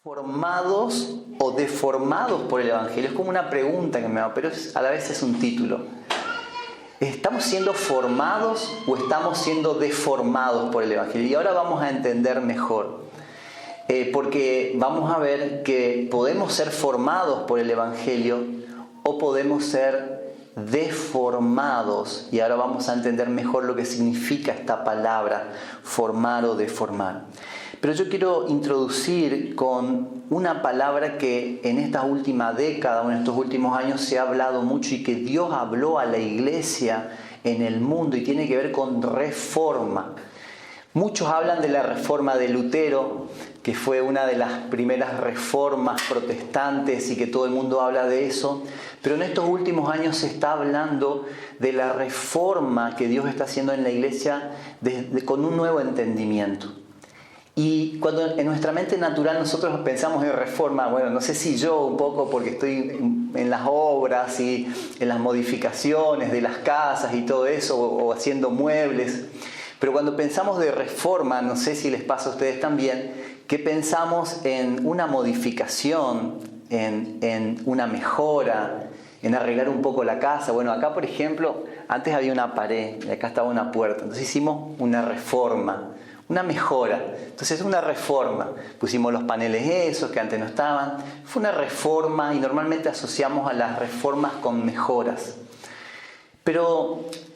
¿Formados o deformados por el Evangelio? Es como una pregunta que me hago, pero a la vez es un título. ¿Estamos siendo formados o estamos siendo deformados por el Evangelio? Y ahora vamos a entender mejor. Porque vamos a ver que podemos ser formados por el Evangelio o podemos ser deformados. Y ahora vamos a entender mejor lo que significa esta palabra, formar o deformar. Pero yo quiero introducir con una palabra que en esta última década o en estos últimos años se ha hablado mucho y que Dios habló a la iglesia en el mundo y tiene que ver con reforma. Muchos hablan de la reforma de Lutero, que fue una de las primeras reformas protestantes y que todo el mundo habla de eso. Pero en estos últimos años se está hablando de la reforma que Dios está haciendo en la iglesia con un nuevo entendimiento. Y cuando en nuestra mente natural nosotros pensamos en reforma, bueno, no sé si yo un poco porque estoy en las obras y en las modificaciones de las casas y todo eso, o haciendo muebles, pero cuando pensamos de reforma, no sé si les pasa a ustedes también, que pensamos en una modificación, en una mejora, en arreglar un poco la casa. Bueno, acá por ejemplo, antes había una pared y acá estaba una puerta, entonces hicimos una reforma. Una mejora. Entonces es una reforma. Pusimos los paneles esos que antes no estaban. Fue una reforma y normalmente asociamos a las reformas con mejoras.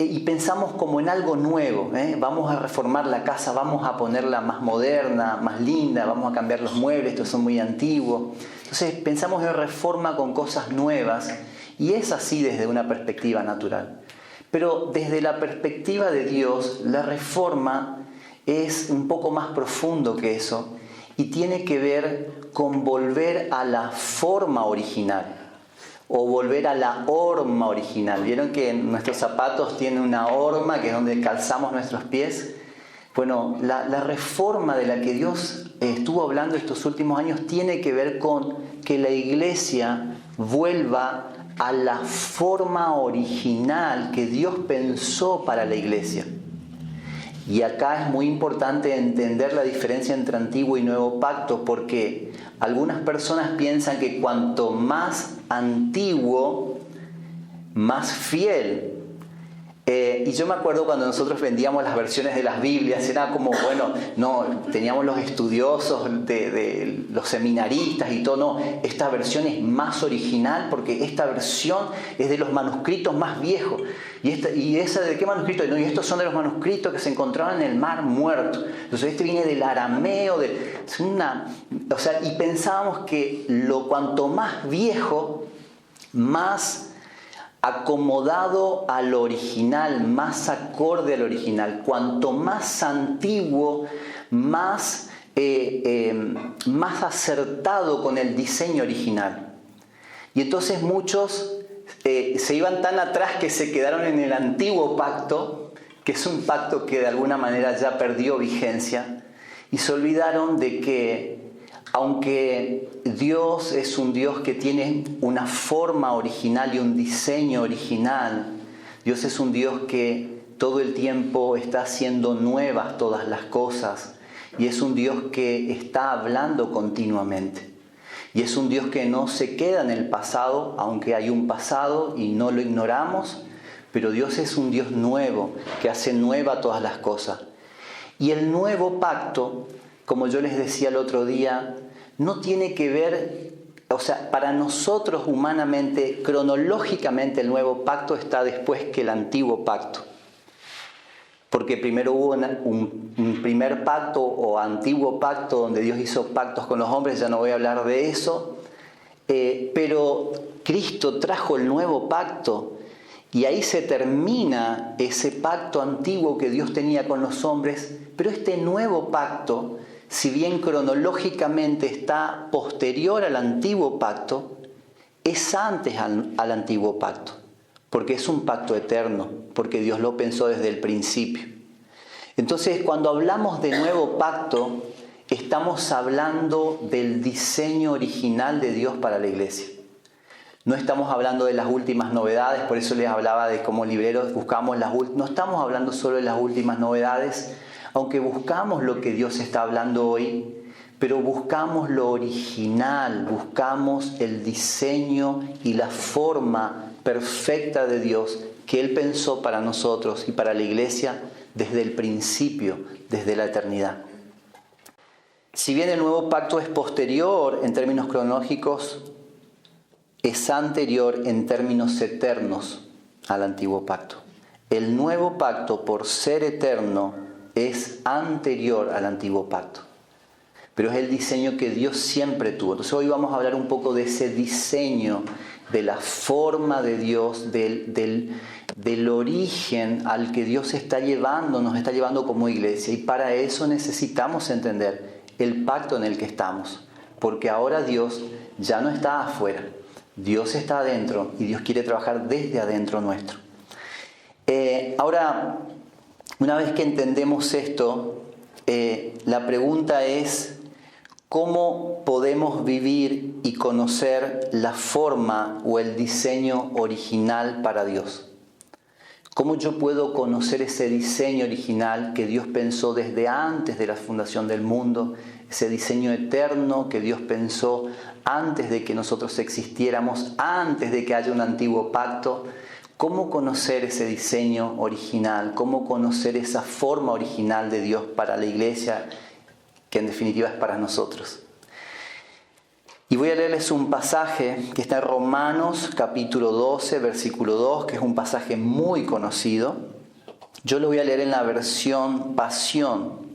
Y pensamos como en algo nuevo. Vamos a reformar la casa, vamos a ponerla más moderna, más linda, vamos a cambiar los muebles, estos son muy antiguos. Entonces pensamos en reforma con cosas nuevas y es así desde una perspectiva natural. Pero desde la perspectiva de Dios, la reforma es un poco más profundo que eso y tiene que ver con volver a la forma original o volver a la horma original. ¿Vieron que nuestros zapatos tienen una horma que es donde calzamos nuestros pies? Bueno, la reforma de la que Dios estuvo hablando estos últimos años tiene que ver con que la iglesia vuelva a la forma original que Dios pensó para la iglesia. Y acá es muy importante entender la diferencia entre Antiguo y Nuevo Pacto, porque algunas personas piensan que cuanto más antiguo, más fiel. Y yo me acuerdo cuando nosotros vendíamos las versiones de las Biblias, era como, bueno, no, teníamos los estudiosos, de los seminaristas y todo, no, esta versión es más original porque esta versión es de los manuscritos más viejos. ¿Y esa de qué manuscrito? No, y estos son de los manuscritos que se encontraban en el Mar Muerto. Entonces este viene del arameo, y pensábamos que cuanto más viejo, más acomodado al original, más acorde al original. Cuanto más antiguo, más acertado con el diseño original. Y entonces muchos se iban tan atrás que se quedaron en el antiguo pacto, que es un pacto que de alguna manera ya perdió vigencia, y se olvidaron de que aunque Dios es un Dios que tiene una forma original y un diseño original, Dios es un Dios que todo el tiempo está haciendo nuevas todas las cosas y es un Dios que está hablando continuamente. Y es un Dios que no se queda en el pasado, aunque hay un pasado y no lo ignoramos, pero Dios es un Dios nuevo, que hace nueva todas las cosas. Y el nuevo pacto, como yo les decía el otro día, no tiene que ver, para nosotros humanamente, cronológicamente el nuevo pacto está después que el antiguo pacto. Porque primero hubo un primer pacto o antiguo pacto donde Dios hizo pactos con los hombres, ya no voy a hablar de eso, pero Cristo trajo el nuevo pacto y ahí se termina ese pacto antiguo que Dios tenía con los hombres, pero este nuevo pacto, si bien cronológicamente está posterior al antiguo pacto, es antes al antiguo pacto. Porque es un pacto eterno, porque Dios lo pensó desde el principio. Entonces, cuando hablamos de nuevo pacto, estamos hablando del diseño original de Dios para la iglesia. No estamos hablando de las últimas novedades, por eso les hablaba de cómo libreros buscamos no estamos hablando solo de las últimas novedades, aunque buscamos lo que Dios está hablando hoy, pero buscamos lo original, buscamos el diseño y la forma perfecta de Dios que Él pensó para nosotros y para la iglesia desde el principio, desde la eternidad. Si bien el nuevo pacto es posterior en términos cronológicos, es anterior en términos eternos al antiguo pacto. El nuevo pacto, por ser eterno, es anterior al antiguo pacto. Pero es el diseño que Dios siempre tuvo. Entonces hoy vamos a hablar un poco de ese diseño, de la forma de Dios, del origen al que Dios nos está llevando como iglesia. Y para eso necesitamos entender el pacto en el que estamos. Porque ahora Dios ya no está afuera. Dios está adentro y Dios quiere trabajar desde adentro nuestro. Ahora, una vez que entendemos esto, la pregunta es: ¿cómo podemos vivir y conocer la forma o el diseño original para Dios? ¿Cómo yo puedo conocer ese diseño original que Dios pensó desde antes de la fundación del mundo? Ese diseño eterno que Dios pensó antes de que nosotros existiéramos, antes de que haya un antiguo pacto. ¿Cómo conocer ese diseño original? ¿Cómo conocer esa forma original de Dios para la iglesia, que en definitiva es para nosotros? Y voy a leerles un pasaje que está en Romanos capítulo 12, versículo 2, que es un pasaje muy conocido. Yo lo voy a leer en la versión Pasión.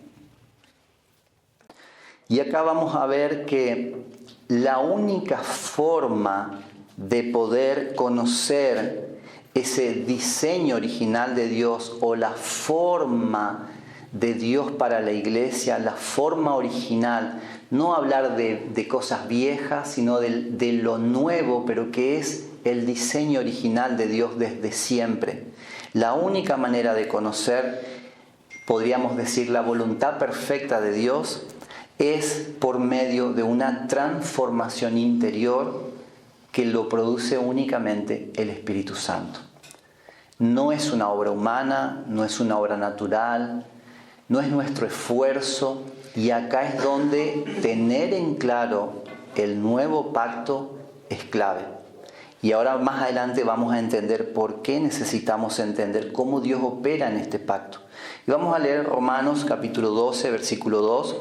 Y acá vamos a ver que la única forma de poder conocer ese diseño original de Dios, o la forma de Dios para la iglesia, la forma original, no hablar de cosas viejas, sino de lo nuevo, pero que es el diseño original de Dios desde siempre. La única manera de conocer, podríamos decir, la voluntad perfecta de Dios es por medio de una transformación interior que lo produce únicamente el Espíritu Santo. No es una obra humana, no es una obra natural, no es nuestro esfuerzo, y acá es donde tener en claro el nuevo pacto es clave. Y ahora más adelante vamos a entender por qué necesitamos entender cómo Dios opera en este pacto. Y vamos a leer Romanos capítulo 12, versículo 2.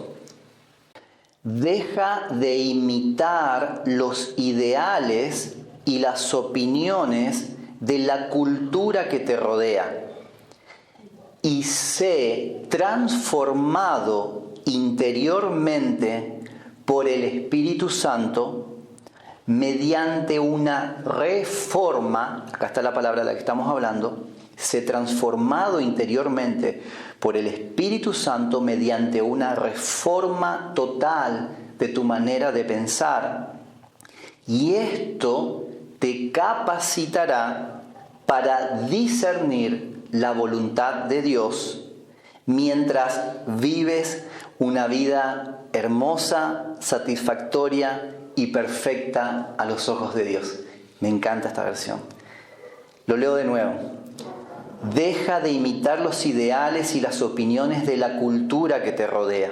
Deja de imitar los ideales y las opiniones de la cultura que te rodea y sé transformado interiormente por el Espíritu Santo mediante una reforma. Acá está la palabra de la que estamos hablando. Sé transformado interiormente por el Espíritu Santo mediante una reforma total de tu manera de pensar. Y esto te capacitará para discernir la voluntad de Dios mientras vives una vida hermosa, satisfactoria y perfecta a los ojos de Dios. Me encanta esta versión. Lo leo de nuevo. Deja de imitar los ideales y las opiniones de la cultura que te rodea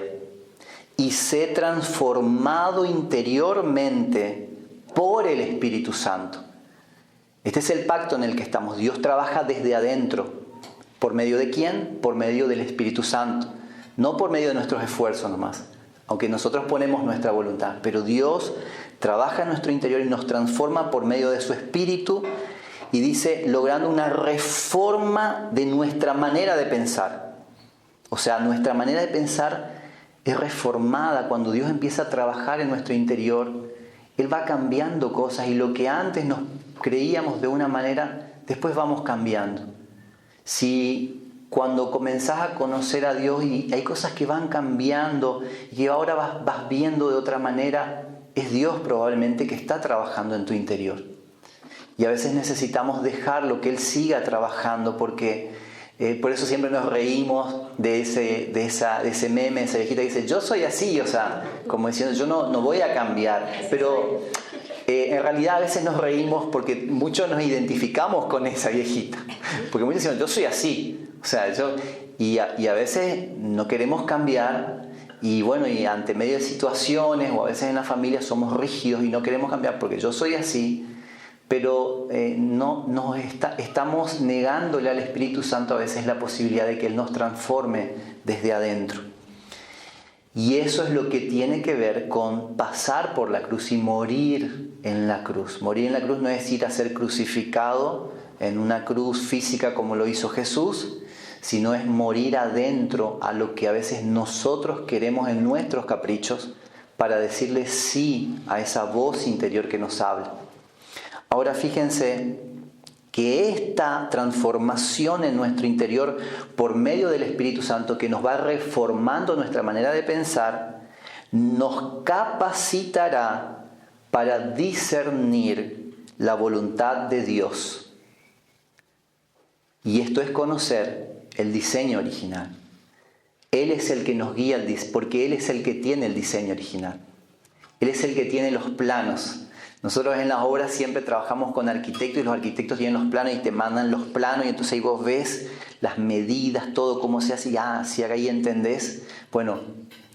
y sé transformado interiormente por el Espíritu Santo. Este es el pacto en el que estamos. Dios trabaja desde adentro. ¿Por medio de quién? Por medio del Espíritu Santo. No por medio de nuestros esfuerzos nomás, aunque nosotros ponemos nuestra voluntad. Pero Dios trabaja en nuestro interior y nos transforma por medio de su Espíritu, y dice, logrando una reforma de nuestra manera de pensar. O sea, nuestra manera de pensar es reformada cuando Dios empieza a trabajar en nuestro interior. Él va cambiando cosas, y lo que antes nos creíamos de una manera, después vamos cambiando. Si cuando comenzás a conocer a Dios y hay cosas que van cambiando y que ahora vas viendo de otra manera, es Dios probablemente que está trabajando en tu interior. Y a veces necesitamos dejarlo, que Él siga trabajando, porque por eso siempre nos reímos de ese meme, esa viejita que dice, yo soy así, o sea, como diciendo, yo no voy a cambiar. Pero en realidad a veces nos reímos porque muchos nos identificamos con esa viejita. Porque muchos dicen, yo soy así. O sea, y a veces no queremos cambiar, Y bueno, y ante medio de situaciones o a veces en la familia somos rígidos y no queremos cambiar porque yo soy así, pero estamos negándole al Espíritu Santo a veces la posibilidad de que Él nos transforme desde adentro. Y eso es lo que tiene que ver con pasar por la cruz y morir en la cruz. Morir en la cruz no es ir a ser crucificado en una cruz física como lo hizo Jesús, sino es morir adentro a lo que a veces nosotros queremos en nuestros caprichos para decirle sí a esa voz interior que nos habla. Ahora fíjense que esta transformación en nuestro interior por medio del Espíritu Santo que nos va reformando nuestra manera de pensar, nos capacitará para discernir la voluntad de Dios. Y esto es conocer el diseño original. Él es el que nos guía, porque Él es el que tiene el diseño original. Él es el que tiene los planos. Nosotros en las obras siempre trabajamos con arquitectos y los arquitectos tienen los planos y te mandan los planos y entonces ahí vos ves las medidas, todo cómo se hace y si ahí entendés. Bueno,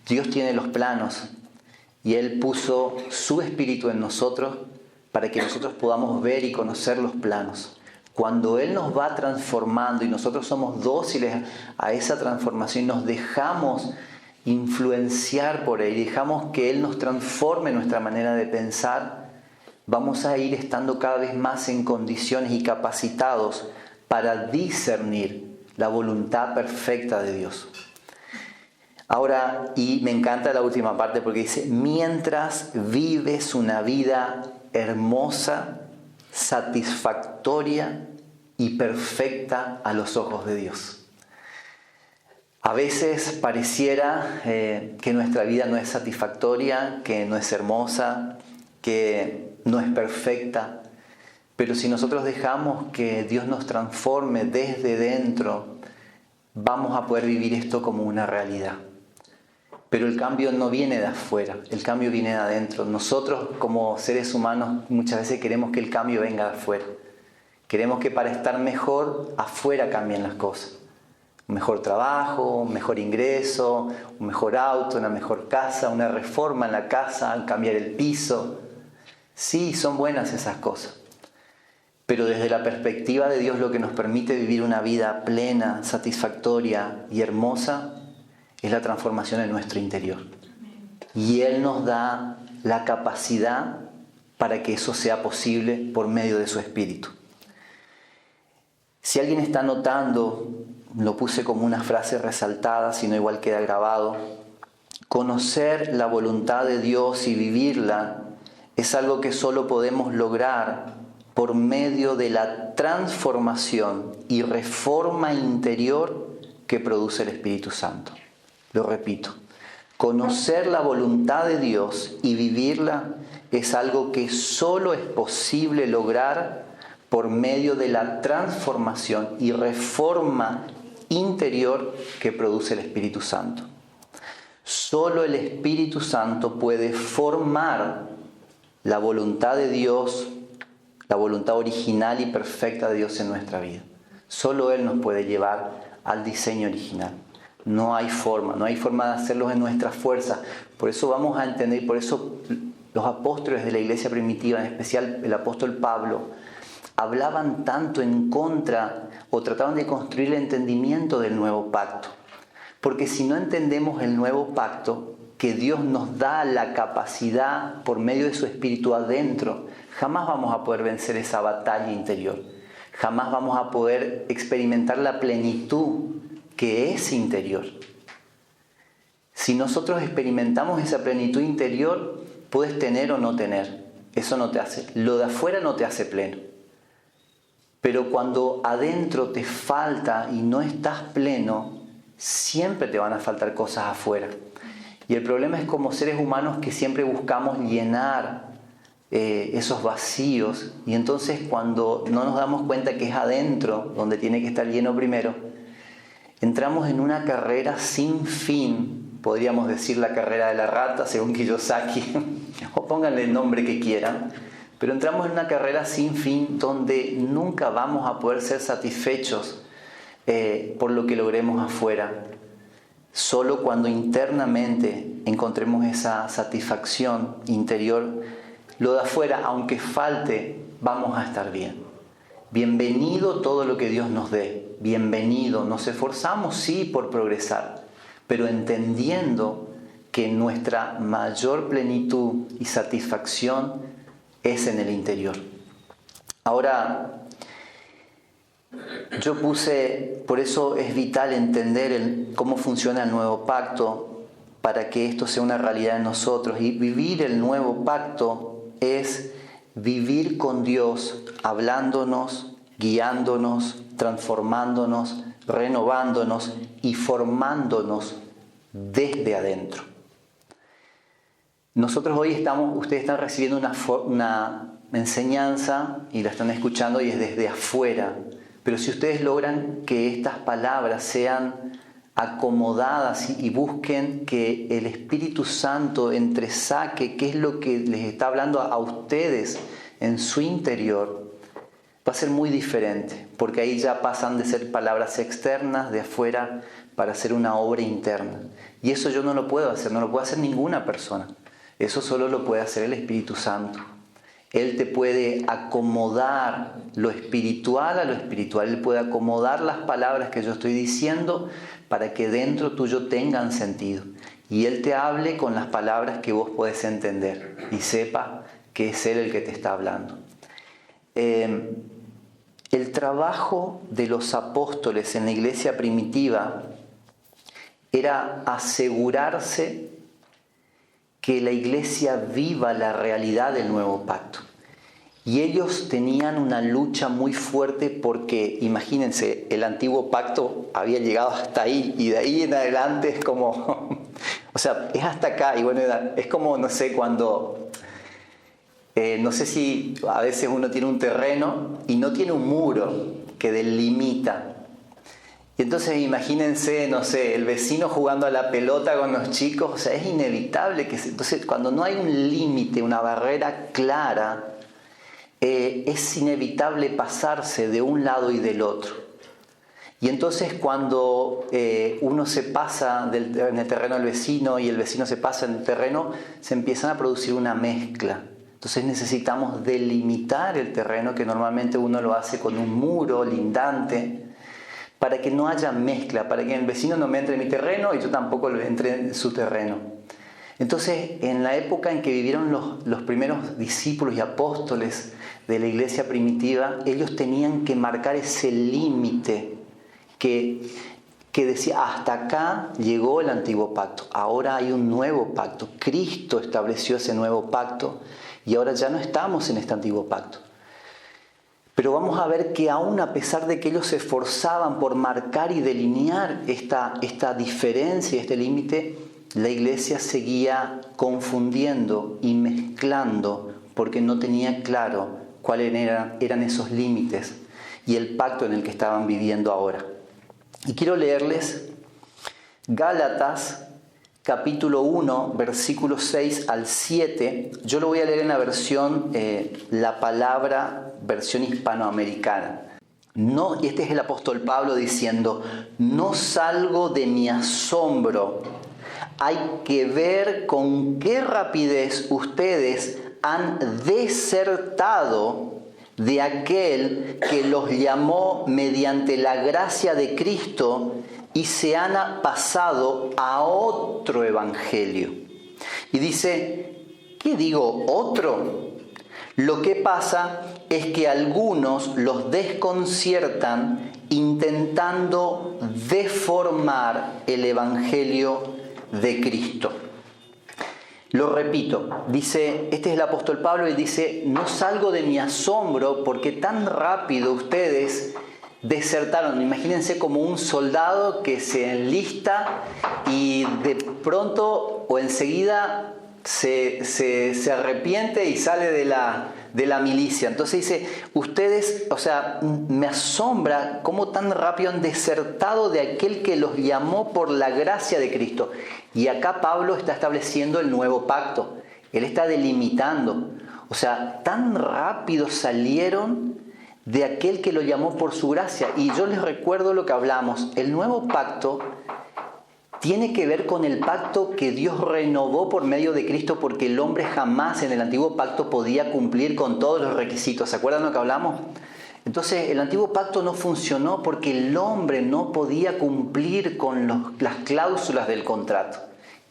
Dios tiene los planos y Él puso su espíritu en nosotros para que nosotros podamos ver y conocer los planos. Cuando Él nos va transformando y nosotros somos dóciles a esa transformación y nos dejamos influenciar por Él y dejamos que Él nos transforme nuestra manera de pensar, vamos a ir estando cada vez más en condiciones y capacitados para discernir la voluntad perfecta de Dios. Ahora, y me encanta la última parte porque dice, mientras vives una vida hermosa, satisfactoria y perfecta a los ojos de Dios. A veces pareciera que nuestra vida no es satisfactoria, que no es hermosa, que no es perfecta, pero si nosotros dejamos que Dios nos transforme desde dentro, vamos a poder vivir esto como una realidad. Pero el cambio no viene de afuera, el cambio viene de adentro. Nosotros como seres humanos muchas veces queremos que el cambio venga de afuera. Queremos que para estar mejor, afuera cambien las cosas. Un mejor trabajo, un mejor ingreso, un mejor auto, una mejor casa, una reforma en la casa, cambiar el piso. Sí, son buenas esas cosas. Pero desde la perspectiva de Dios lo que nos permite vivir una vida plena, satisfactoria y hermosa es la transformación en nuestro interior. Y Él nos da la capacidad para que eso sea posible por medio de su Espíritu. Si alguien está notando, lo puse como una frase resaltada, si no igual queda grabado, conocer la voluntad de Dios y vivirla es algo que solo podemos lograr por medio de la transformación y reforma interior que produce el Espíritu Santo. Lo repito, conocer la voluntad de Dios y vivirla es algo que solo es posible lograr por medio de la transformación y reforma interior que produce el Espíritu Santo. Solo el Espíritu Santo puede formar la voluntad de Dios, la voluntad original y perfecta de Dios en nuestra vida. Solo Él nos puede llevar al diseño original. No hay forma de hacerlo en nuestras fuerzas. Por eso vamos a entender, por eso los apóstoles de la iglesia primitiva, en especial el apóstol Pablo, hablaban tanto en contra o trataban de construir el entendimiento del nuevo pacto. Porque si no entendemos el nuevo pacto, que Dios nos da la capacidad por medio de su Espíritu adentro, jamás vamos a poder vencer esa batalla interior. Jamás vamos a poder experimentar la plenitud que es interior. Si nosotros experimentamos esa plenitud interior, puedes tener o no tener. Eso no te hace. Lo de afuera no te hace pleno. Pero cuando adentro te falta y no estás pleno, siempre te van a faltar cosas afuera. Y el problema es como seres humanos que siempre buscamos llenar esos vacíos. Y entonces cuando no nos damos cuenta que es adentro donde tiene que estar lleno primero, entramos en una carrera sin fin, podríamos decir la carrera de la rata, según Kiyosaki, o pónganle el nombre que quieran, pero entramos en una carrera sin fin donde nunca vamos a poder ser satisfechos por lo que logremos afuera. Solo cuando internamente encontremos esa satisfacción interior, lo de afuera, aunque falte, vamos a estar bien. Bienvenido todo lo que Dios nos dé. Bienvenido. Nos esforzamos, sí, por progresar, pero entendiendo que nuestra mayor plenitud y satisfacción es en el interior. Ahora, yo puse, por eso es vital entender cómo funciona el nuevo pacto para que esto sea una realidad en nosotros. Y vivir el nuevo pacto es vivir con Dios, hablándonos, guiándonos, transformándonos, renovándonos y formándonos desde adentro. Nosotros hoy ustedes están recibiendo una enseñanza y la están escuchando y es desde afuera. Pero si ustedes logran que estas palabras sean acomodadas y busquen que el Espíritu Santo entresaque qué es lo que les está hablando a ustedes en su interior, va a ser muy diferente, porque ahí ya pasan de ser palabras externas de afuera para hacer una obra interna. Y eso yo no lo puedo hacer, no lo puede hacer ninguna persona. Eso solo lo puede hacer el Espíritu Santo. Él te puede acomodar lo espiritual a lo espiritual. Él puede acomodar las palabras que yo estoy diciendo para que dentro tuyo tengan sentido. Y Él te hable con las palabras que vos podés entender y sepa que es Él el que te está hablando. El trabajo de los apóstoles en la iglesia primitiva era asegurarse que la iglesia viva la realidad del nuevo pacto. Y ellos tenían una lucha muy fuerte porque, imagínense, el antiguo pacto había llegado hasta ahí y de ahí en adelante es como, o sea, es hasta acá. Y bueno, es como, no sé, cuando, no sé si a veces uno tiene un terreno y no tiene un muro que delimita. Y entonces imagínense, no sé, el vecino jugando a la pelota con los chicos, o sea, es inevitable que entonces cuando no hay un límite, una barrera clara, es inevitable pasarse de un lado y del otro. Y entonces cuando uno se pasa en el terreno del vecino y el vecino se pasa en el terreno, se empiezan a producir una mezcla. Entonces necesitamos delimitar el terreno, que normalmente uno lo hace con un muro lindante, para que no haya mezcla, para que el vecino no me entre en mi terreno y yo tampoco entre en su terreno. Entonces, en la época en que vivieron los primeros discípulos y apóstoles de la iglesia primitiva, ellos tenían que marcar ese límite que decía, hasta acá llegó el antiguo pacto, ahora hay un nuevo pacto. Cristo estableció ese nuevo pacto y ahora ya no estamos en este antiguo pacto. Pero vamos a ver que aún a pesar de que ellos se esforzaban por marcar y delinear esta diferencia, este límite, la iglesia seguía confundiendo y mezclando porque no tenía claro cuáles eran esos límites y el pacto en el que estaban viviendo ahora. Y quiero leerles Gálatas capítulo 1, versículos 6 al 7. Yo lo voy a leer en la versión, la palabra, versión hispanoamericana. No, y este es el apóstol Pablo diciendo, no salgo de mi asombro. Hay que ver con qué rapidez ustedes han desertado de aquel que los llamó mediante la gracia de Cristo y se han pasado a otro evangelio. Y dice, ¿qué digo otro? Lo que pasa es que algunos los desconciertan intentando deformar el evangelio de Cristo. Lo repito, dice, este es el apóstol Pablo y dice, no salgo de mi asombro porque tan rápido ustedes desertaron. Imagínense como un soldado que se enlista y de pronto o enseguida se arrepiente y sale de la milicia. Entonces dice, ustedes, o sea, me asombra cómo tan rápido han desertado de aquel que los llamó por la gracia de Cristo. Y acá Pablo está estableciendo el nuevo pacto. Él está delimitando. O sea, tan rápido salieron de aquel que lo llamó por su gracia. Y yo les recuerdo lo que hablamos. El nuevo pacto tiene que ver con el pacto que Dios renovó por medio de Cristo, porque el hombre jamás en el antiguo pacto podía cumplir con todos los requisitos. ¿Se acuerdan lo que hablamos? Entonces el antiguo pacto no funcionó porque el hombre no podía cumplir con las cláusulas del contrato.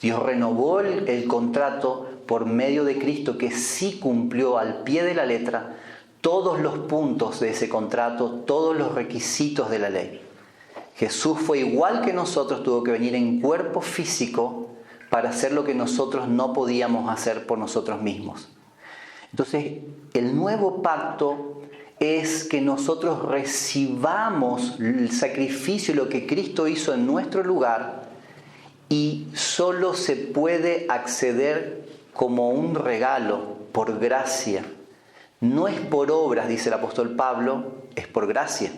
Dios renovó el contrato por medio de Cristo, que sí cumplió al pie de la letra todos los puntos de ese contrato, todos los requisitos de la ley. Jesús fue igual que nosotros, tuvo que venir en cuerpo físico para hacer lo que nosotros no podíamos hacer por nosotros mismos. Entonces, el nuevo pacto es que nosotros recibamos el sacrificio y lo que Cristo hizo en nuestro lugar, y solo se puede acceder como un regalo, por gracia. No es por obras, dice el apóstol Pablo, es por gracia.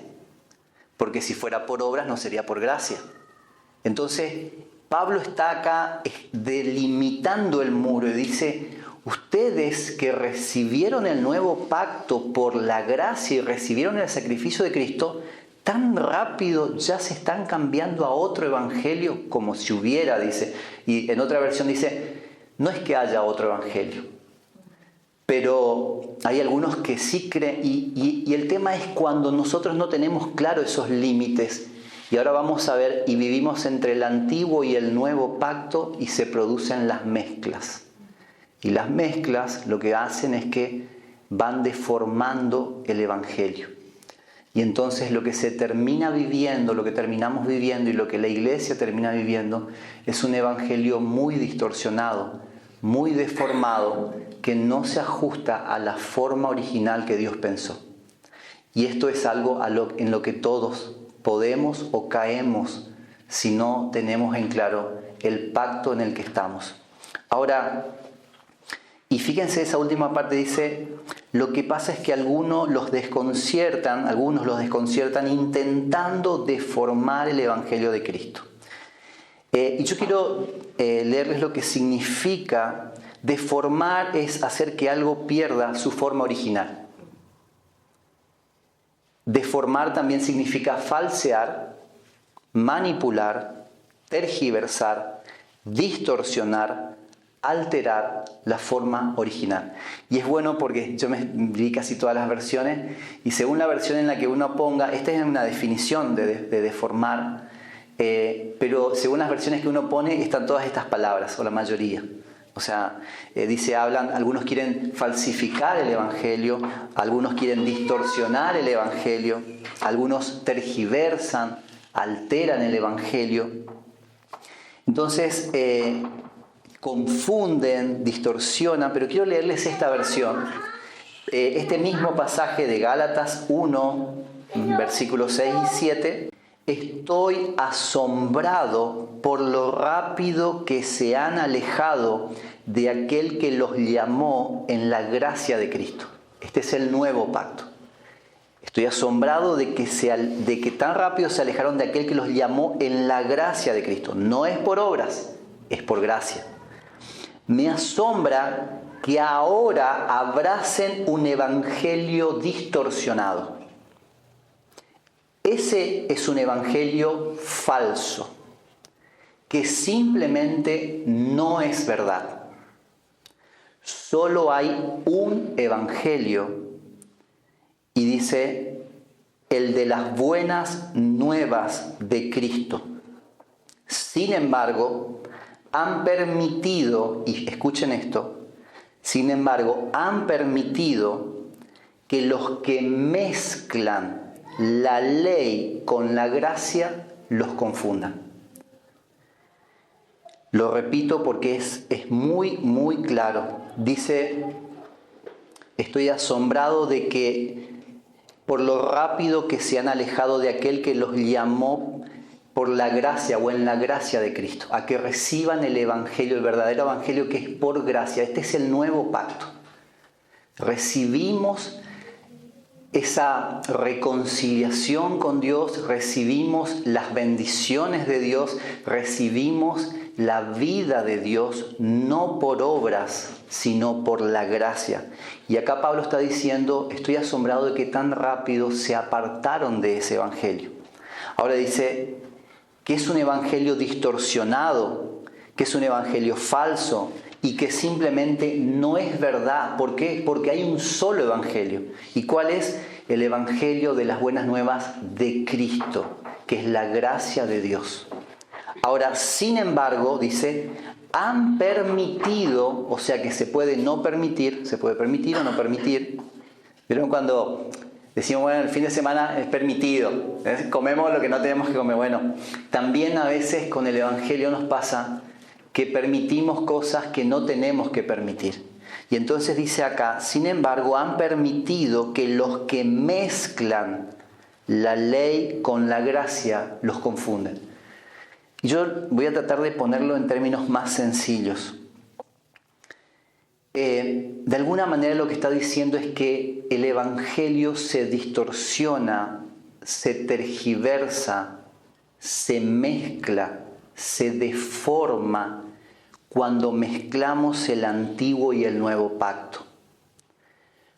Porque si fuera por obras no sería por gracia. Entonces, Pablo está acá delimitando el muro y dice: ustedes que recibieron el nuevo pacto por la gracia y recibieron el sacrificio de Cristo, tan rápido ya se están cambiando a otro evangelio, como si hubiera, dice. Y en otra versión dice: no es que haya otro evangelio, pero hay algunos que sí creen. Y el tema es cuando nosotros no tenemos claro esos límites. Y ahora vamos a ver, y vivimos entre el antiguo y el nuevo pacto, y se producen las mezclas. Y las mezclas lo que hacen es que van deformando el evangelio. Y entonces lo que se termina viviendo, lo que terminamos viviendo y lo que la iglesia termina viviendo es un evangelio muy distorsionado, muy deformado, que no se ajusta a la forma original que Dios pensó. Y esto es algo en lo que todos podemos o caemos si no tenemos en claro el pacto en el que estamos. Ahora, y fíjense, esa última parte dice: lo que pasa es que algunos los desconciertan intentando deformar el evangelio de Cristo. Y yo quiero leerles lo que significa. Deformar es hacer que algo pierda su forma original. Deformar también significa falsear, manipular, tergiversar, distorsionar, alterar la forma original. Y es bueno porque yo me vi casi todas las versiones, y según la versión en la que uno ponga, esta es una definición de deformar, pero según las versiones que uno pone están todas estas palabras, o la mayoría. O sea, algunos quieren falsificar el evangelio, algunos quieren distorsionar el evangelio, algunos tergiversan, alteran el evangelio. Entonces, confunden, distorsionan, pero quiero leerles esta versión. Este mismo pasaje de Gálatas 1, versículos 6 y 7. Estoy asombrado por lo rápido que se han alejado de aquel que los llamó en la gracia de Cristo. Este es el nuevo pacto. Estoy asombrado de que tan rápido se alejaron de aquel que los llamó en la gracia de Cristo. No es por obras, es por gracia. Me asombra que ahora abracen un evangelio distorsionado. Ese es un evangelio falso, que simplemente no es verdad. Solo hay un evangelio, y dice: el de las buenas nuevas de Cristo. Sin embargo, han permitido, y escuchen esto, han permitido que los que mezclan la ley con la gracia los confundan. Lo repito porque es muy, muy claro. Dice: estoy asombrado de que por lo rápido que se han alejado de aquel que los llamó por la gracia o en la gracia de Cristo, a que reciban el evangelio, el verdadero evangelio, que es por gracia. Este es el nuevo pacto. Recibimos esa reconciliación con Dios, recibimos las bendiciones de Dios, recibimos la vida de Dios, no por obras, sino por la gracia. Y acá Pablo está diciendo: estoy asombrado de que tan rápido se apartaron de ese evangelio. Ahora dice que es un evangelio distorsionado, que es un evangelio falso y que simplemente no es verdad. ¿Por qué? Porque hay un solo evangelio. ¿Y cuál es? El evangelio de las buenas nuevas de Cristo, que es la gracia de Dios. Ahora, sin embargo, dice, han permitido, o sea que se puede no permitir, se puede permitir o no permitir. ¿Vieron cuando decimos, bueno, el fin de semana es permitido, comemos lo que no tenemos que comer? Bueno, también a veces con el evangelio nos pasa que permitimos cosas que no tenemos que permitir. Y entonces dice acá, sin embargo, han permitido que los que mezclan la ley con la gracia los confunden. Y yo voy a tratar de ponerlo en términos más sencillos. De alguna manera lo que está diciendo es que el evangelio se distorsiona, se tergiversa, se mezcla, se deforma cuando mezclamos el antiguo y el nuevo pacto.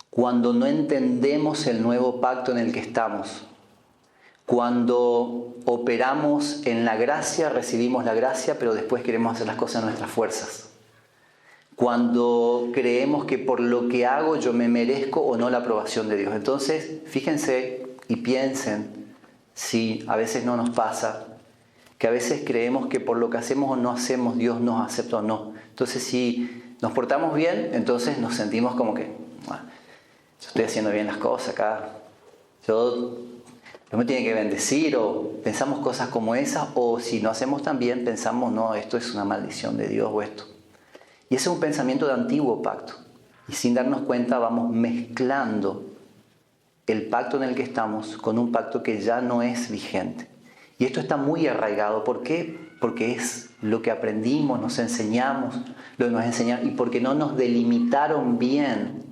Cuando no entendemos el nuevo pacto en el que estamos. Cuando operamos en la gracia, recibimos la gracia, pero después queremos hacer las cosas a nuestras fuerzas. Cuando creemos que por lo que hago yo me merezco o no la aprobación de Dios. Entonces, fíjense y piensen si a veces no nos pasa, que a veces creemos que por lo que hacemos o no hacemos Dios nos acepta o no. Entonces, si nos portamos bien, entonces nos sentimos como que, bueno, yo estoy haciendo bien las cosas acá, Dios me tiene que bendecir, o pensamos cosas como esas, o si no hacemos tan bien, pensamos, no, esto es una maldición de Dios o esto. Y ese es un pensamiento de antiguo pacto. Y sin darnos cuenta vamos mezclando el pacto en el que estamos con un pacto que ya no es vigente. Y esto está muy arraigado. ¿Por qué? Porque es lo que aprendimos, nos enseñamos, lo que nos enseñaron, y porque no nos delimitaron bien,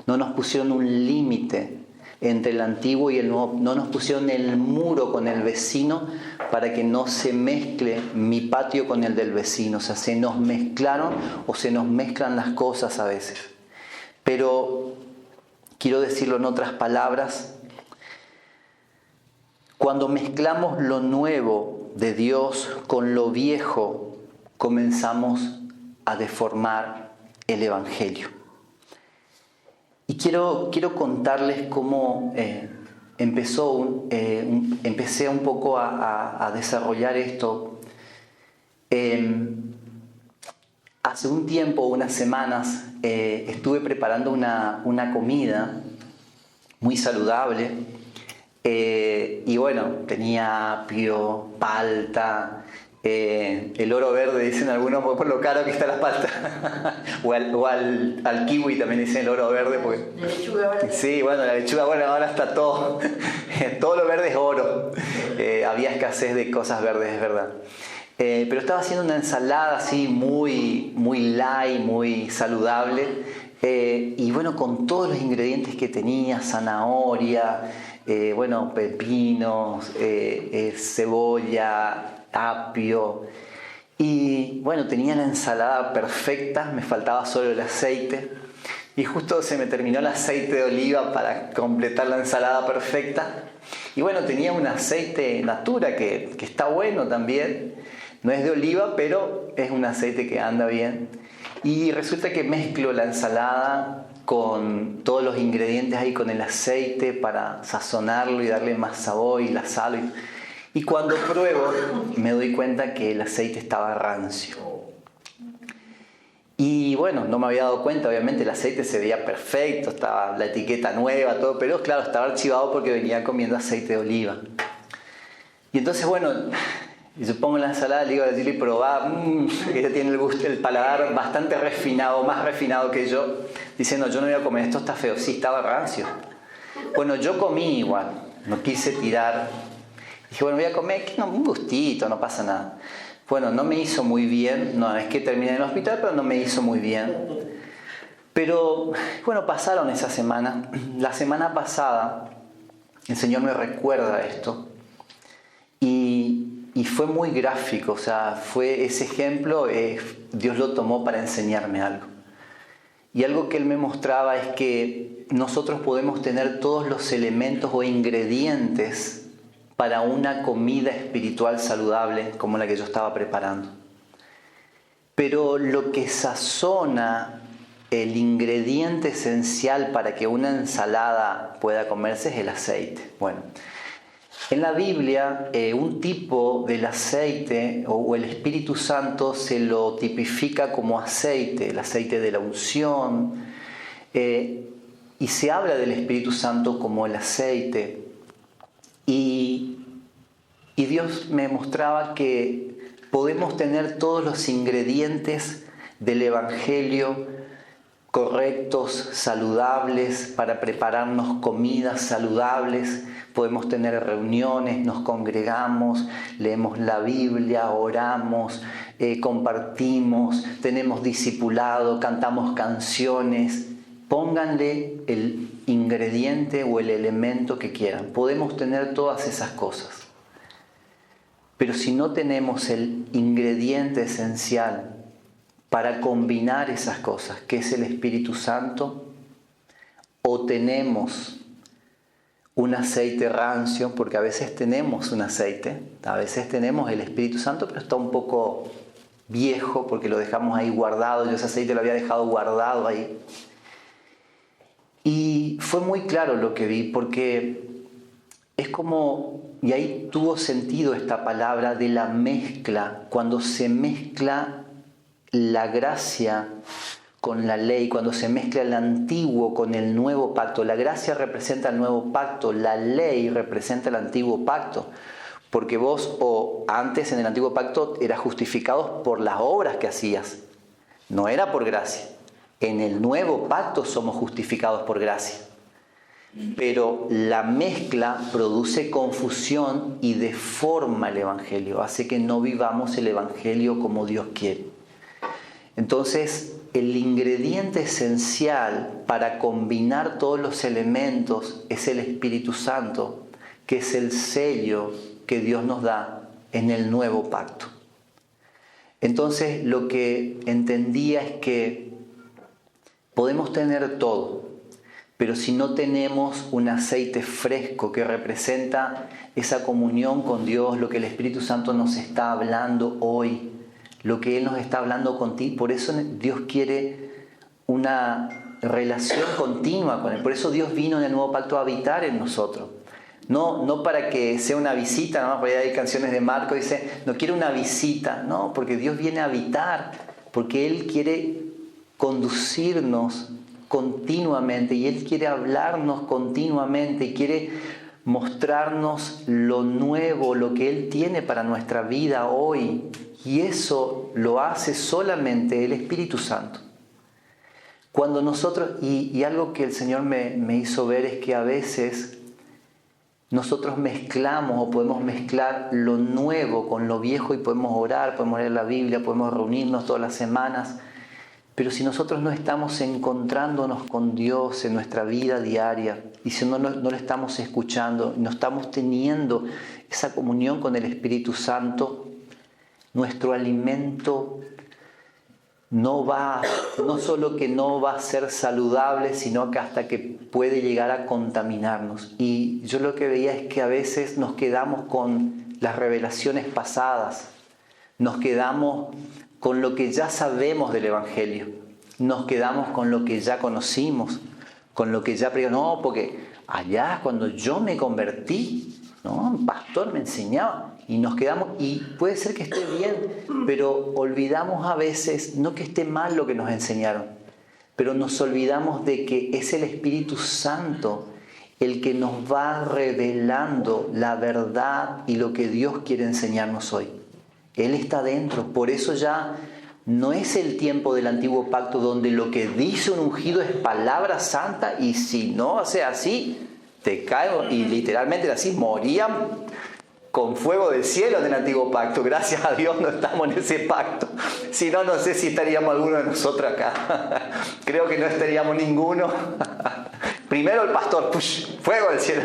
no nos pusieron un límite entre el antiguo y el nuevo, no nos pusieron el muro con el vecino para que no se mezcle mi patio con el del vecino. O sea, se nos mezclaron o se nos mezclan las cosas a veces. Pero quiero decirlo en otras palabras, cuando mezclamos lo nuevo de Dios con lo viejo, comenzamos a deformar el evangelio. Y quiero contarles cómo empecé un poco a desarrollar esto. Hace un tiempo, unas semanas, estuve preparando una comida muy saludable. Y bueno, tenía apio, palta, el oro verde, dicen algunos por lo caro que está la palta. o al kiwi también dicen el oro verde. Porque... La lechuga verde. Sí, bueno, la lechuga, bueno, ahora está todo. Todo lo verde es oro. Había escasez de cosas verdes, es verdad. Pero estaba haciendo una ensalada así muy light, muy saludable. Y bueno, con todos los ingredientes que tenía, zanahoria, pepinos, cebolla, apio. Y bueno, tenía la ensalada perfecta, me faltaba solo el aceite. Y justo se me terminó el aceite de oliva para completar la ensalada perfecta. Y bueno, tenía un aceite Natura que está bueno también. No es de oliva, pero es un aceite que anda bien. Y resulta que mezclo la ensalada con todos los ingredientes ahí, con el aceite para sazonarlo y darle más sabor y la sal. Y cuando pruebo me doy cuenta que el aceite estaba rancio. Y bueno, no me había dado cuenta, obviamente el aceite se veía perfecto, estaba la etiqueta nueva, todo, pero claro, estaba archivado porque venía comiendo aceite de oliva. Y entonces bueno, yo pongo la ensalada, le digo a Gilly, probá, que ella tiene el gusto, el paladar bastante refinado, más refinado que yo, diciendo, yo no voy a comer, esto está feo. Sí, estaba rancio. Bueno, yo comí igual, no quise tirar. Dije, bueno, voy a comer, un gustito, no pasa nada. Bueno, no me hizo muy bien, no es que terminé en el hospital, pero no me hizo muy bien. Pero, bueno, pasaron esa semana. La semana pasada, el Señor me recuerda esto. Y fue muy gráfico, o sea, fue ese ejemplo, Dios lo tomó para enseñarme algo. Y algo que Él me mostraba es que nosotros podemos tener todos los elementos o ingredientes para una comida espiritual saludable como la que yo estaba preparando. Pero lo que sazona el ingrediente esencial para que una ensalada pueda comerse es el aceite. Bueno, en la Biblia un tipo del aceite o el Espíritu Santo se lo tipifica como aceite, el aceite de la unción, y se habla del Espíritu Santo como el aceite. Y Dios me mostraba que podemos tener todos los ingredientes del Evangelio correctos, saludables, para prepararnos comidas saludables. Podemos tener reuniones, nos congregamos, leemos la Biblia, oramos, compartimos, tenemos discipulado, cantamos canciones. Pónganle el ingrediente o el elemento que quieran. Podemos tener todas esas cosas. Pero si no tenemos el ingrediente esencial para combinar esas cosas, que es el Espíritu Santo, o tenemos un aceite rancio, porque a veces tenemos un aceite, a veces tenemos el Espíritu Santo, pero está un poco viejo porque lo dejamos ahí guardado. Yo ese aceite lo había dejado guardado ahí. Y fue muy claro lo que vi, porque es como, y ahí tuvo sentido esta palabra de la mezcla, cuando se mezcla la gracia con la ley, cuando se mezcla el antiguo con el nuevo pacto. La gracia representa el nuevo pacto, la ley representa el antiguo pacto. Porque vos antes en el antiguo pacto eras justificados por las obras que hacías, no era por gracia. En el nuevo pacto somos justificados por gracia. Pero la mezcla produce confusión y deforma el Evangelio, hace que no vivamos el Evangelio como Dios quiere. Entonces, el ingrediente esencial para combinar todos los elementos es el Espíritu Santo, que es el sello que Dios nos da en el nuevo pacto. Entonces, lo que entendía es que podemos tener todo, pero si no tenemos un aceite fresco que representa esa comunión con Dios, lo que el Espíritu Santo nos está hablando hoy, lo que Él nos está hablando contigo, por eso Dios quiere una relación continua con Él. Por eso Dios vino en el nuevo pacto a habitar en nosotros. No para que sea una visita, nada más, por ahí hay canciones de Marco, dice, no quiero una visita, no, porque Dios viene a habitar, porque Él quiere conducirnos continuamente y Él quiere hablarnos continuamente y quiere mostrarnos lo nuevo, lo que Él tiene para nuestra vida hoy. Y eso lo hace solamente el Espíritu Santo. Cuando nosotros, y algo que el Señor me hizo ver es que a veces nosotros mezclamos o podemos mezclar lo nuevo con lo viejo y podemos orar, podemos leer la Biblia, podemos reunirnos todas las semanas. Pero si nosotros no estamos encontrándonos con Dios en nuestra vida diaria y si no lo estamos escuchando, no estamos teniendo esa comunión con el Espíritu Santo, nuestro alimento no solo que no va a ser saludable, sino que hasta que puede llegar a contaminarnos. Y yo lo que veía es que a veces nos quedamos con las revelaciones pasadas, nos quedamos con lo que ya sabemos del Evangelio, nos quedamos con lo que ya conocimos, con lo que ya no, porque allá cuando yo me convertí, ¿no? Un pastor me enseñaba y nos quedamos, y puede ser que esté bien, pero olvidamos a veces, no que esté mal lo que nos enseñaron, pero nos olvidamos de que es el Espíritu Santo el que nos va revelando la verdad y lo que Dios quiere enseñarnos hoy. Él está dentro, por eso ya no es el tiempo del antiguo pacto donde lo que dice un ungido es palabra santa y si no hace así, te cae, y literalmente así morían con fuego del cielo en el antiguo pacto. Gracias a Dios no estamos en ese pacto. Si no, no sé si estaríamos alguno de nosotros acá. Creo que no estaríamos ninguno. Primero el pastor, ¡push! Fuego del cielo.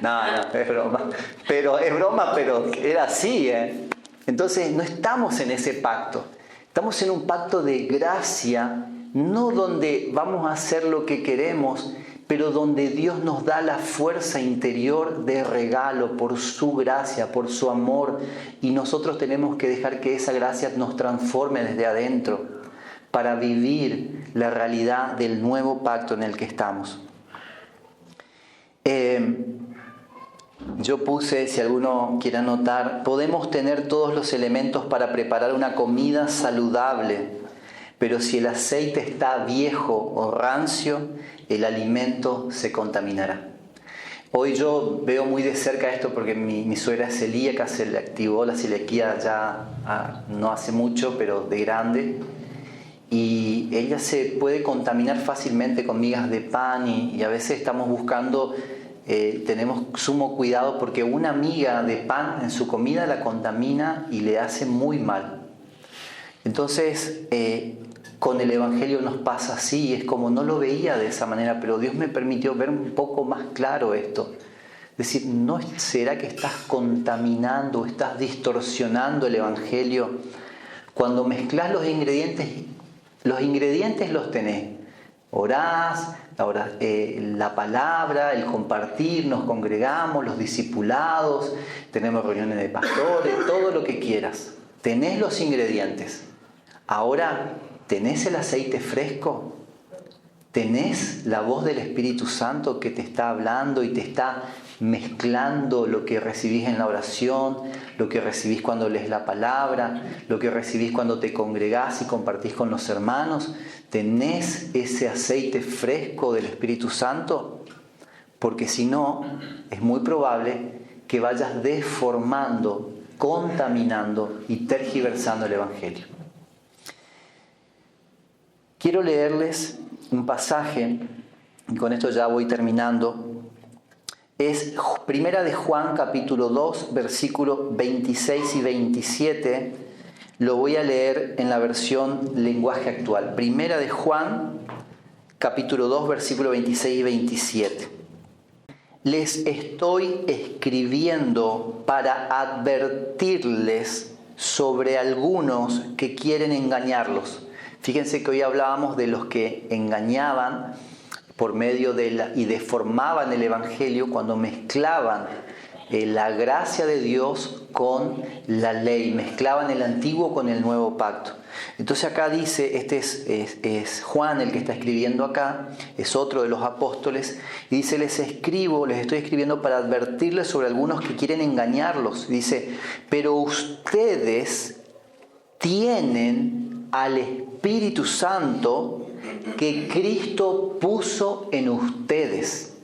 No, es broma. Pero es broma, pero era así, ¿eh? Entonces no estamos en ese pacto. Estamos en un pacto de gracia, no donde vamos a hacer lo que queremos, pero donde Dios nos da la fuerza interior de regalo por su gracia, por su amor, y nosotros tenemos que dejar que esa gracia nos transforme desde adentro para vivir la realidad del nuevo pacto en el que estamos. Yo puse, si alguno quiere anotar, podemos tener todos los elementos para preparar una comida saludable, pero si el aceite está viejo o rancio, el alimento se contaminará. Hoy yo veo muy de cerca esto porque mi suegra es celíaca, se le activó la celiaquía ya no hace mucho, pero de grande. Y ella se puede contaminar fácilmente con migas de pan y a veces estamos buscando, tenemos sumo cuidado porque una miga de pan en su comida la contamina y le hace muy mal. Entonces, con el Evangelio nos pasa así, es como no lo veía de esa manera, pero Dios me permitió ver un poco más claro esto. Es decir, ¿no será que estás contaminando, estás distorsionando el Evangelio? Cuando mezclas los ingredientes los tenés. Orás, la palabra, el compartir, nos congregamos, los discipulados, tenemos reuniones de pastores, todo lo que quieras. Tenés los ingredientes. Ahora, ¿tenés el aceite fresco? ¿Tenés la voz del Espíritu Santo que te está hablando y te está mezclando lo que recibís en la oración, lo que recibís cuando lees la palabra, lo que recibís cuando te congregás y compartís con los hermanos? ¿Tenés ese aceite fresco del Espíritu Santo? Porque si no, es muy probable que vayas deformando, contaminando y tergiversando el Evangelio. Quiero leerles un pasaje, y con esto ya voy terminando. Es Primera de Juan, capítulo 2, versículos 26 y 27. Lo voy a leer en la versión lenguaje actual. Primera de Juan, capítulo 2, versículos 26 y 27. Les estoy escribiendo para advertirles sobre algunos que quieren engañarlos. Fíjense que hoy hablábamos de los que engañaban por medio y deformaban el Evangelio cuando mezclaban la gracia de Dios con la ley, mezclaban el antiguo con el nuevo pacto. Entonces acá dice, es Juan el que está escribiendo acá, es otro de los apóstoles, y dice, les estoy escribiendo para advertirles sobre algunos que quieren engañarlos. Dice, pero ustedes tienen al Espíritu Santo que Cristo puso en ustedes.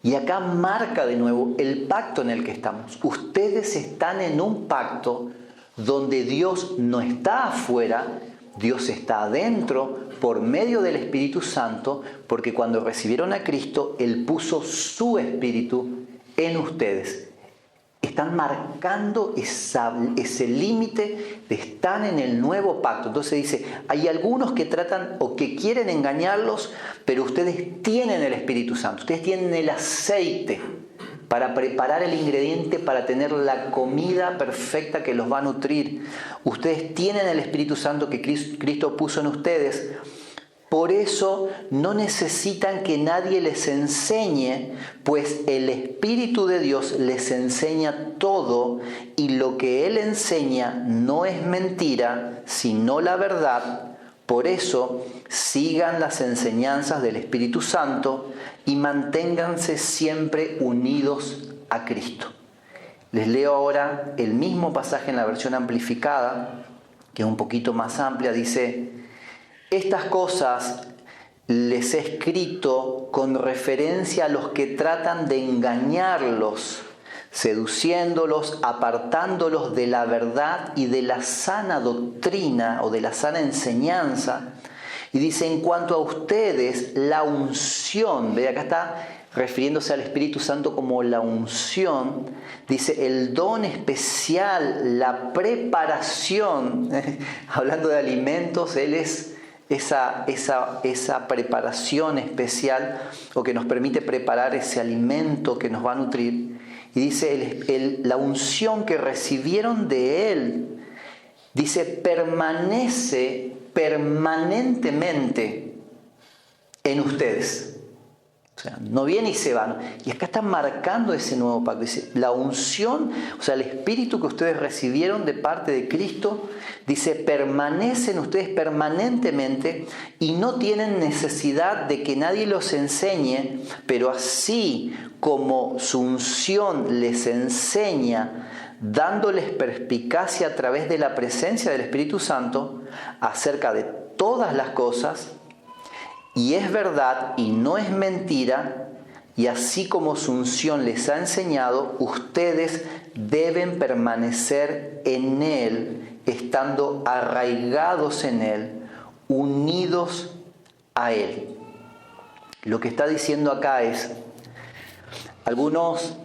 Y acá marca de nuevo el pacto en el que estamos. Ustedes están en un pacto donde Dios no está afuera, Dios está adentro por medio del Espíritu Santo, porque cuando recibieron a Cristo, Él puso su Espíritu en ustedes. Están marcando ese límite de estar en el nuevo pacto. Entonces dice, hay algunos que tratan o que quieren engañarlos, pero ustedes tienen el Espíritu Santo, ustedes tienen el aceite para preparar el ingrediente para tener la comida perfecta que los va a nutrir. Ustedes tienen el Espíritu Santo que Cristo puso en ustedes. Por eso no necesitan que nadie les enseñe, pues el Espíritu de Dios les enseña todo y lo que Él enseña no es mentira, sino la verdad. Por eso sigan las enseñanzas del Espíritu Santo y manténganse siempre unidos a Cristo. Les leo ahora el mismo pasaje en la versión amplificada, que es un poquito más amplia, dice: estas cosas les he escrito con referencia a los que tratan de engañarlos, seduciéndolos, apartándolos de la verdad y de la sana doctrina o de la sana enseñanza. Y dice, en cuanto a ustedes, la unción, ve acá está refiriéndose al Espíritu Santo como la unción, dice el don especial, la preparación, hablando de alimentos, Él es esa preparación especial o que nos permite preparar ese alimento que nos va a nutrir. Y dice la unción que recibieron de Él, dice, permanece permanentemente en ustedes. O sea, no viene y se va, ¿no? Y acá está marcando ese nuevo pacto. Dice, la unción, o sea, el Espíritu que ustedes recibieron de parte de Cristo, dice, permanecen ustedes permanentemente y no tienen necesidad de que nadie los enseñe, pero así como su unción les enseña, dándoles perspicacia a través de la presencia del Espíritu Santo acerca de todas las cosas, y es verdad y no es mentira, y así como su unción les ha enseñado, ustedes deben permanecer en Él, estando arraigados en Él, unidos a Él. Lo que está diciendo acá es, algunos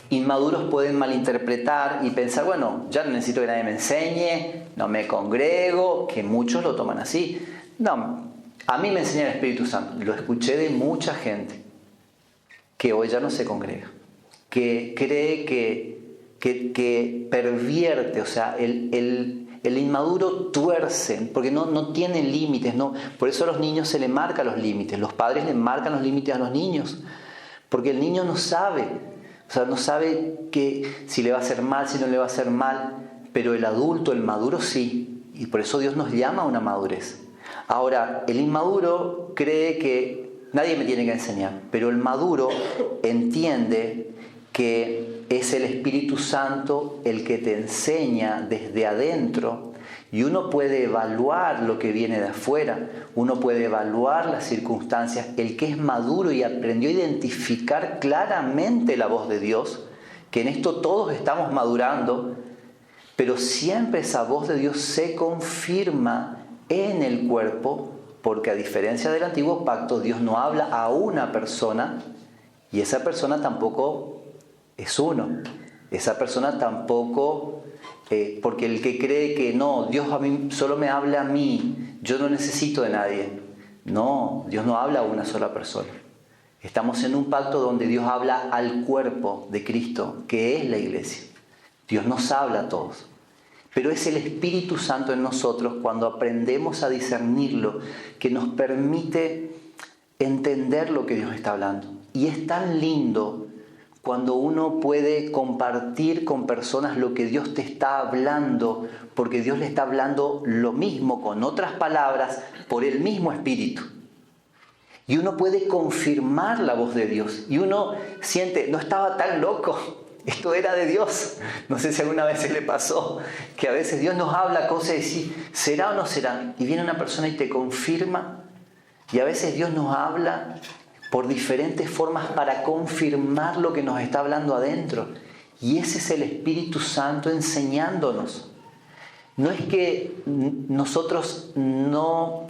inmaduros pueden malinterpretar y pensar, bueno, ya no necesito que nadie me enseñe, no me congrego, que muchos lo toman así. No, a mí me enseña el Espíritu Santo. Lo escuché de mucha gente que hoy ya no se congrega, que cree que pervierte, o sea, el inmaduro tuerce, porque no tiene límites, no. Por eso a los niños se le marcan los límites, los padres le marcan los límites a los niños, porque el niño no sabe, o sea, no sabe que si le va a hacer mal, si no le va a hacer mal, pero el adulto, el maduro sí, y por eso Dios nos llama a una madurez. Ahora, el inmaduro cree que nadie me tiene que enseñar, pero el maduro entiende que es el Espíritu Santo el que te enseña desde adentro, y uno puede evaluar lo que viene de afuera, uno puede evaluar las circunstancias. El que es maduro y aprendió a identificar claramente la voz de Dios, que en esto todos estamos madurando, pero siempre esa voz de Dios se confirma en el cuerpo, porque a diferencia del antiguo pacto, Dios no habla a una persona y esa persona tampoco es uno. Esa persona tampoco, porque el que cree que no, Dios a mí solo me habla a mí, yo no necesito de nadie. No, Dios no habla a una sola persona. Estamos en un pacto donde Dios habla al cuerpo de Cristo, que es la iglesia. Dios nos habla a todos. Pero es el Espíritu Santo en nosotros, cuando aprendemos a discernirlo, que nos permite entender lo que Dios está hablando. Y es tan lindo cuando uno puede compartir con personas lo que Dios te está hablando, porque Dios le está hablando lo mismo, con otras palabras, por el mismo Espíritu. Y uno puede confirmar la voz de Dios. Y uno siente, no estaba tan loco. Esto era de Dios. No sé si alguna vez se le pasó que a veces Dios nos habla cosas y dice, ¿será o no será? Y viene una persona y te confirma. Y a veces Dios nos habla por diferentes formas para confirmar lo que nos está hablando adentro. Y ese es el Espíritu Santo enseñándonos. No es que nosotros no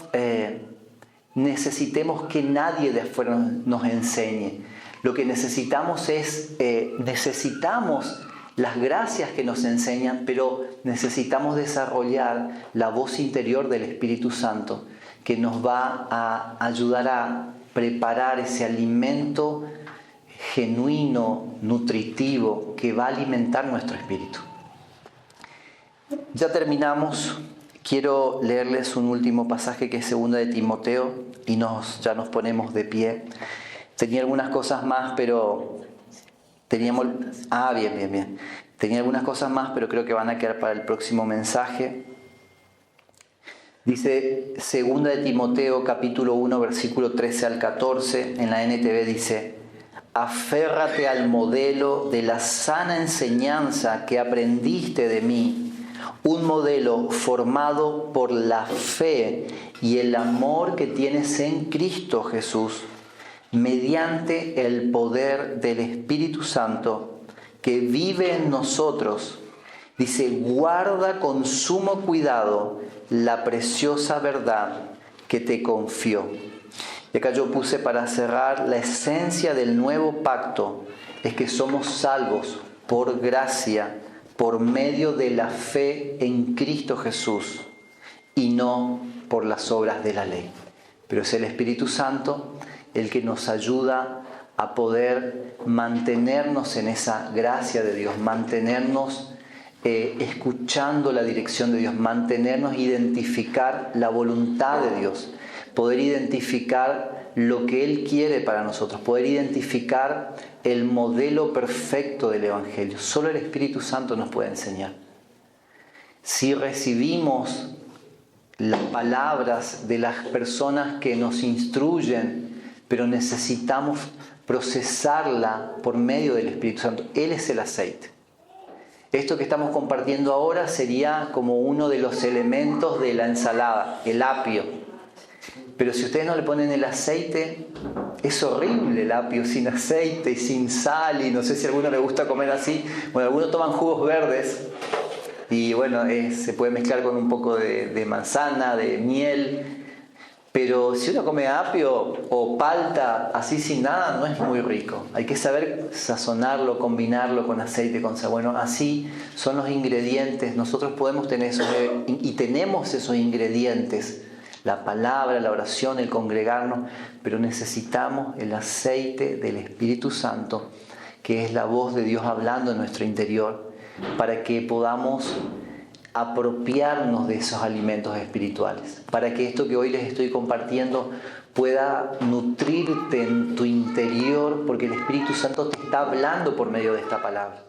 necesitemos que nadie de afuera nos enseñe. Lo que necesitamos es, necesitamos las gracias que nos enseñan, pero necesitamos desarrollar la voz interior del Espíritu Santo, que nos va a ayudar a preparar ese alimento genuino, nutritivo, que va a alimentar nuestro espíritu. Ya terminamos. Quiero leerles un último pasaje que es 2 de Timoteo y ya nos ponemos de pie. Tenía algunas cosas más, pero teníamos... bien. Tenía algunas cosas más, pero creo que van a quedar para el próximo mensaje. Dice 2 de Timoteo, capítulo 1, versículo 13 al 14, en la NTV dice: aférrate al modelo de la sana enseñanza que aprendiste de mí, un modelo formado por la fe y el amor que tienes en Cristo Jesús, mediante el poder del Espíritu Santo que vive en nosotros. Dice, guarda con sumo cuidado la preciosa verdad que te confió. Y acá yo puse para cerrar, la esencia del nuevo pacto es que somos salvos por gracia, por medio de la fe en Cristo Jesús y no por las obras de la ley. Pero es el Espíritu Santo el que nos ayuda a poder mantenernos en esa gracia de Dios, mantenernos escuchando la dirección de Dios, mantenernos, identificar la voluntad de Dios, poder identificar lo que Él quiere para nosotros, poder identificar el modelo perfecto del Evangelio. Solo el Espíritu Santo nos puede enseñar. Si recibimos las palabras de las personas que nos instruyen, pero necesitamos procesarla por medio del Espíritu Santo. Él es el aceite. Esto que estamos compartiendo ahora sería como uno de los elementos de la ensalada, el apio. Pero si ustedes no le ponen el aceite, es horrible el apio sin aceite y sin sal, y no sé si a alguno le gusta comer así. Bueno, algunos toman jugos verdes y bueno, se puede mezclar con un poco de manzana, de miel. Pero si uno come apio o palta así sin nada, no es muy rico. Hay que saber sazonarlo, combinarlo con aceite, con sal. Bueno, así son los ingredientes. Nosotros podemos tener esos, y tenemos esos ingredientes. La palabra, la oración, el congregarnos. Pero necesitamos el aceite del Espíritu Santo, que es la voz de Dios hablando en nuestro interior, para que podamos apropiarnos de esos alimentos espirituales, para que esto que hoy les estoy compartiendo pueda nutrirte en tu interior, porque el Espíritu Santo te está hablando por medio de esta palabra.